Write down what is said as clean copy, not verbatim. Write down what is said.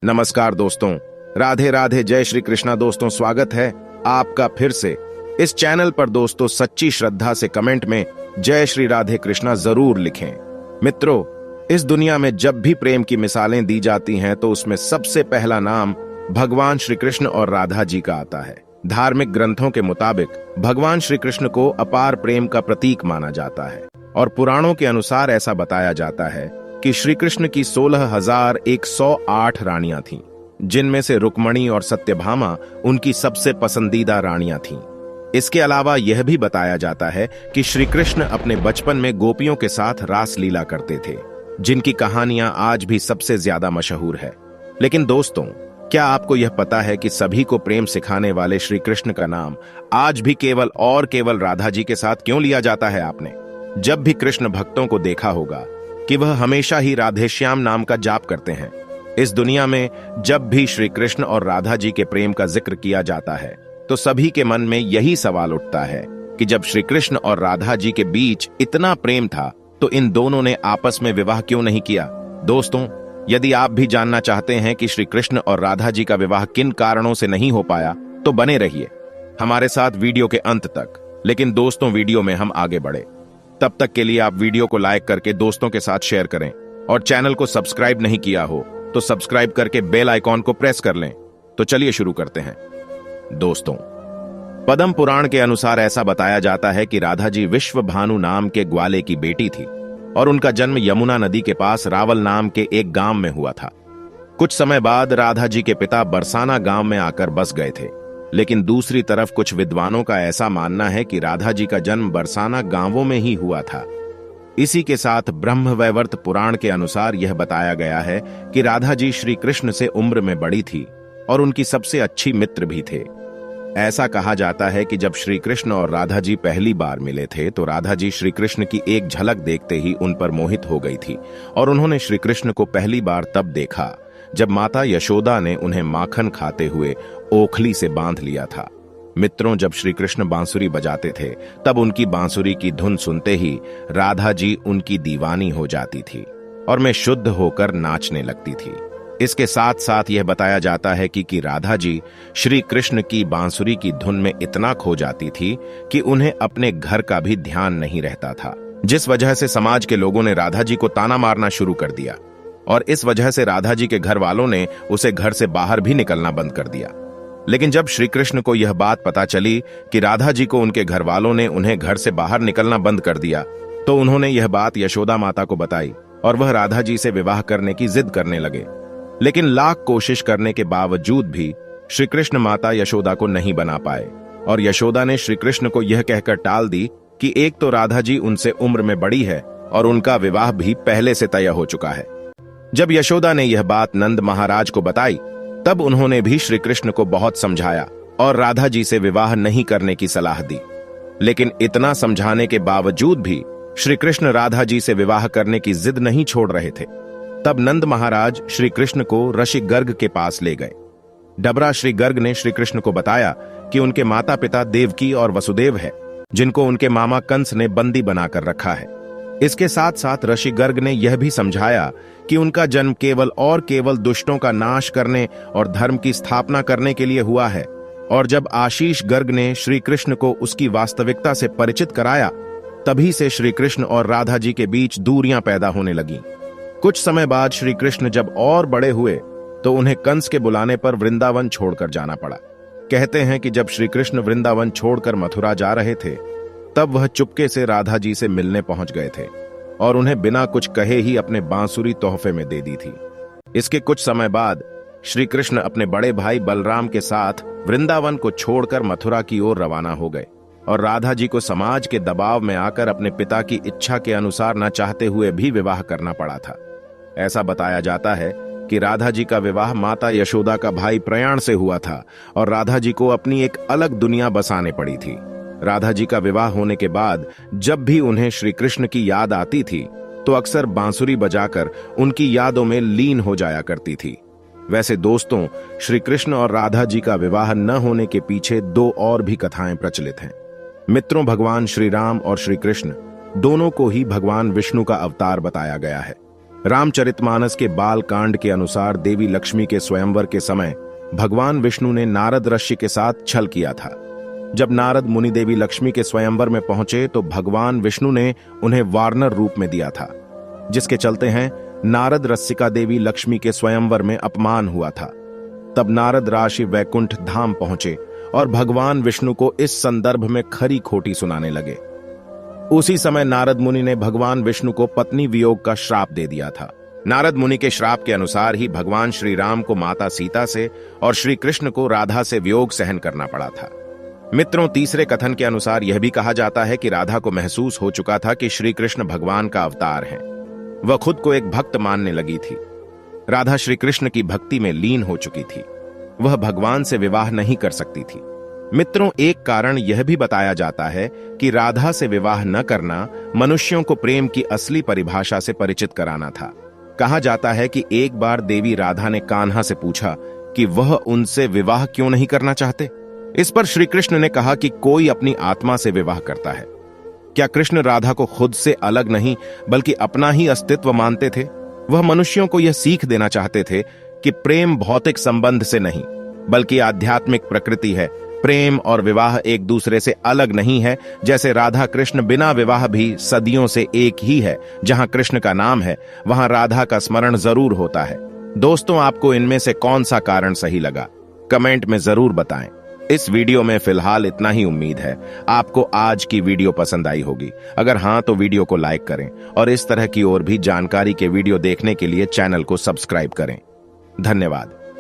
नमस्कार दोस्तों, राधे राधे, जय श्री कृष्णा। दोस्तों स्वागत है आपका फिर से इस चैनल पर। दोस्तों सच्ची श्रद्धा से कमेंट में जय श्री राधे कृष्णा जरूर लिखें। मित्रों, इस दुनिया में जब भी प्रेम की मिसालें दी जाती हैं तो उसमें सबसे पहला नाम भगवान श्री कृष्ण और राधा जी का आता है। धार्मिक ग्रंथों के मुताबिक भगवान श्री कृष्ण को अपार प्रेम का प्रतीक माना जाता है और पुराणों के अनुसार ऐसा बताया जाता है कि श्री कृष्ण की 16,108 रानियां थीं, जिनमें से रुक्मणी और सत्यभामा उनकी सबसे पसंदीदा रानियां थीं। इसके अलावा यह भी बताया जाता है कि श्री कृष्ण अपने बचपन में गोपियों के साथ रास लीला करते थे, जिनकी कहानियां आज भी सबसे ज्यादा मशहूर है। लेकिन दोस्तों, क्या आपको यह पता है कि सभी को प्रेम सिखाने वाले श्री कृष्ण का नाम आज भी केवल राधा जी के साथ क्यों लिया जाता है? आपने जब भी कृष्ण भक्तों को देखा होगा कि वह हमेशा ही राधेश्याम नाम का जाप करते हैं। इस दुनिया में जब भी श्री कृष्ण और राधा जी के प्रेम का जिक्र किया जाता है तो सभी के मन में यही सवाल उठता है कि जब श्री कृष्ण और राधा जी के बीच इतना प्रेम था तो इन दोनों ने आपस में विवाह क्यों नहीं किया? दोस्तों, यदि आप भी जानना चाहते हैं कि श्री कृष्ण और राधा जी का विवाह किन कारणों से नहीं हो पाया तो बने रहिए हमारे साथ वीडियो के अंत तक। लेकिन दोस्तों, वीडियो में हम आगे बढ़े तब तक के लिए आप वीडियो को लाइक करके दोस्तों के साथ शेयर करें और चैनल को सब्सक्राइब नहीं किया हो तो सब्सक्राइब करके बेल आइकॉन को प्रेस कर लें। तो चलिए शुरू करते हैं। दोस्तों, पद्म पुराण के अनुसार ऐसा बताया जाता है कि राधा जी विश्वभानु नाम के ग्वाले की बेटी थी और उनका जन्म यमुना नदी के पास रावल नाम के एक गांव में हुआ था। कुछ समय बाद राधा जी के पिता बरसाना गांव में आकर बस गए थे, लेकिन दूसरी तरफ कुछ विद्वानों का ऐसा मानना है कि राधा जी का जन्म बरसाना गांवों में ही हुआ था। इसी के साथ ब्रह्मवैवर्त पुराण के अनुसार यह बताया गया है कि राधा जी श्री कृष्ण से उम्र में बड़ी थी और उनकी सबसे अच्छी मित्र भी थे। ऐसा कहा जाता है कि जब श्री कृष्ण और राधा जी पहली बार मिले थे तो राधा जी श्री कृष्ण की एक झलक देखते ही उन पर मोहित हो गई थी और उन्होंने श्री कृष्ण को पहली बार तब देखा जब माता यशोदा ने उन्हें माखन खाते हुए ओखली से बांध लिया था। मित्रों, जब श्री कृष्ण बांसुरी बजाते थे तब उनकी बांसुरी की धुन सुनते ही राधा जी उनकी दीवानी हो जाती थी और मैं शुद्ध होकर नाचने लगती थी। इसके साथ साथ यह बताया जाता है कि राधा जी श्री कृष्ण की बांसुरी की धुन में इतना खो जाती थी कि उन्हें अपने घर का भी ध्यान नहीं रहता था, जिस वजह से समाज के लोगों ने राधा जी को ताना मारना शुरू कर दिया और इस वजह से राधा जी के घर वालों ने उसे घर से बाहर भी निकलना बंद कर दिया। लेकिन जब श्री कृष्ण को यह बात पता चली कि राधा जी को उनके घर वालों ने उन्हें घर से बाहर निकलना बंद कर दिया तो उन्होंने यह बात यशोदा माता को बताई और वह राधा जी से विवाह करने की जिद करने लगे। लेकिन लाख कोशिश करने के बावजूद भी श्री कृष्ण माता यशोदा को नहीं बना पाए और यशोदा ने श्री कृष्ण को यह कहकर टाल दी कि एक तो राधा जी उनसे उम्र में बड़ी है और उनका विवाह भी पहले से तय हो चुका है। जब यशोदा ने यह बात नंद महाराज को बताई तब उन्होंने भी श्री कृष्ण को बहुत समझाया और राधा जी से विवाह नहीं करने की सलाह दी। लेकिन इतना समझाने के बावजूद भी श्री कृष्ण राधा जी से विवाह करने की जिद नहीं छोड़ रहे थे। तब नंद महाराज श्री कृष्ण को ऋषि गर्ग के पास ले गए। डबरा श्री गर्ग ने श्री कृष्ण को बताया कि उनके माता पिता देवकी और वसुदेव है, जिनको उनके मामा कंस ने बंदी बनाकर रखा है। इसके साथ साथ ऋषि गर्ग ने यह भी समझाया कि उनका जन्म केवल दुष्टों का नाश करने और धर्म की स्थापना करने के लिए हुआ है। और जब आशीष गर्ग ने श्री कृष्ण को उसकी वास्तविकता से परिचित कराया तभी से श्री कृष्ण और राधा जी के बीच दूरियां पैदा होने लगीं। कुछ समय बाद श्री कृष्ण जब और बड़े हुए तो उन्हें कंस के बुलाने पर वृंदावन छोड़कर जाना पड़ा। कहते हैं कि जब श्री कृष्ण वृंदावन छोड़कर मथुरा जा रहे थे तब वह चुपके से राधा जी से मिलने पहुंच गए थे और उन्हें बिना कुछ कहे ही अपने बांसुरी तोहफे में दे दी थी। इसके कुछ समय बाद श्री कृष्ण अपने बड़े भाई बलराम के साथ वृंदावन को छोड़कर मथुरा की ओर रवाना हो गए और राधा जी को समाज के दबाव में आकर अपने पिता की इच्छा के अनुसार न चाहते हुए भी विवाह करना पड़ा था। ऐसा बताया जाता है कि राधा जी का विवाह माता यशोदा का भाई प्रयाण से हुआ था और राधा जी को अपनी एक अलग दुनिया बसाने पड़ी थी। राधा जी का विवाह होने के बाद जब भी उन्हें श्री कृष्ण की याद आती थी तो अक्सर बांसुरी बजाकर उनकी यादों में लीन हो जाया करती थी। वैसे दोस्तों, श्री कृष्ण और राधा जी का विवाह न होने के पीछे दो और भी कथाएं प्रचलित हैं। मित्रों, भगवान श्री राम और श्री कृष्ण दोनों को ही भगवान विष्णु का अवतार बताया गया है। रामचरितमानस के बाल कांड के अनुसार देवी लक्ष्मी के स्वयंवर के समय भगवान विष्णु ने नारद ऋषि के साथ छल किया था। जब नारद मुनि देवी लक्ष्मी के स्वयंवर में पहुंचे तो भगवान विष्णु ने उन्हें वार्नर रूप में दिया था, जिसके चलते हैं नारद रसिका देवी लक्ष्मी के स्वयंवर में अपमान हुआ था। तब नारद ऋषि वैकुंठ धाम पहुंचे और भगवान विष्णु को इस संदर्भ में खरी खोटी सुनाने लगे। उसी समय नारद मुनि ने भगवान विष्णु को पत्नी वियोग का श्राप दे दिया था। नारद मुनि के श्राप के अनुसार ही भगवान श्री राम को माता सीता से और श्री कृष्ण को राधा से वियोग सहन करना पड़ा था। मित्रों, तीसरे कथन के अनुसार यह भी कहा जाता है कि राधा को महसूस हो चुका था कि श्री कृष्ण भगवान का अवतार हैं। वह खुद को एक भक्त मानने लगी थी। राधा श्री कृष्ण की भक्ति में लीन हो चुकी थी। वह भगवान से विवाह नहीं कर सकती थी। मित्रों, एक कारण यह भी बताया जाता है कि राधा से विवाह न करना मनुष्यों को प्रेम की असली परिभाषा से परिचित कराना था। कहा जाता है कि एक बार देवी राधा ने कान्हा से पूछा कि वह उनसे विवाह क्यों नहीं करना चाहते। इस पर श्री कृष्ण ने कहा कि कोई अपनी आत्मा से विवाह करता है। क्या कृष्ण राधा को खुद से अलग नहीं बल्कि अपना ही अस्तित्व मानते थे? वह मनुष्यों को यह सीख देना चाहते थे कि प्रेम भौतिक संबंध से नहीं बल्कि आध्यात्मिक प्रकृति है। प्रेम और विवाह एक दूसरे से अलग नहीं है। जैसे राधा कृष्ण बिना विवाह भी सदियों से एक ही है। जहां कृष्ण का नाम है वहां राधा का स्मरण जरूर होता है। दोस्तों, आपको इनमें से कौन सा कारण सही लगा? कमेंट में जरूर बताएं। इस वीडियो में फिलहाल इतना ही उम्मीद है आपको आज की वीडियो पसंद आई होगी। अगर हां तो वीडियो को लाइक करें और इस तरह की और भी जानकारी के वीडियो देखने के लिए चैनल को सब्सक्राइब करें। धन्यवाद।